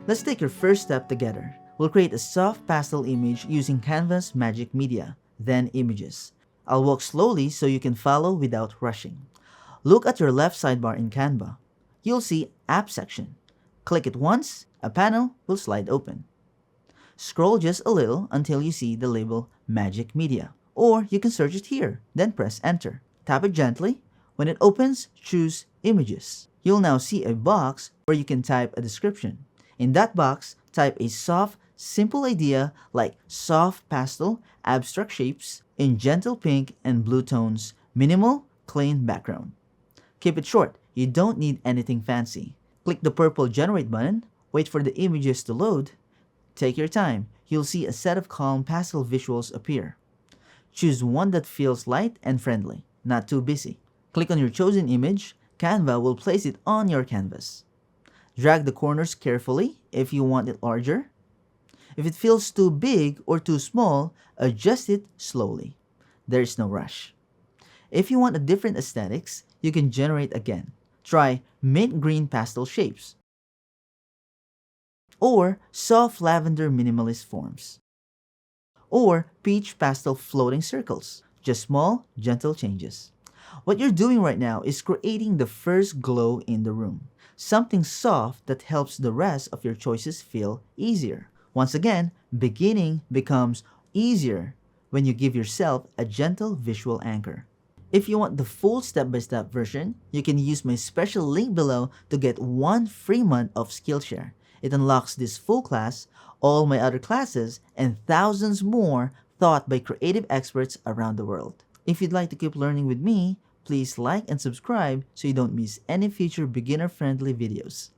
Let's take your first step together. We'll create a soft pastel image using Canva's magic media, then images. I'll walk slowly so you can follow without rushing. Look at your left sidebar in Canva. You'll see App section. Click it once, a panel will slide open. Scroll just a little until you see the label Magic Media. Or you can search it here, then press Enter. Tap it gently. When it opens, choose Images. You'll now see a box where you can type a description. In that box, type a soft, simple idea like soft pastel, abstract shapes, in gentle pink and blue tones, minimal, clean background. Keep it short, you don't need anything fancy. Click the purple Generate button, wait for the images to load. Take your time, you'll see a set of calm pastel visuals appear. Choose one that feels light and friendly, not too busy. Click on your chosen image, Canva will place it on your canvas. Drag the corners carefully if you want it larger. If it feels too big or too small, adjust it slowly. There is no rush. If you want a different aesthetics, you can generate again. Try mint green pastel shapes or soft lavender minimalist forms or peach pastel floating circles. Just small, gentle changes. What you're doing right now is creating the first glow in the room. Something soft that helps the rest of your choices feel easier. Once again, beginning becomes easier when you give yourself a gentle visual anchor. If you want the full step-by-step version, you can use my special link below to get 1 free month of Skillshare. It unlocks this full class, all my other classes, and thousands more taught by creative experts around the world. If you'd like to keep learning with me, please like and subscribe so you don't miss any future beginner-friendly videos.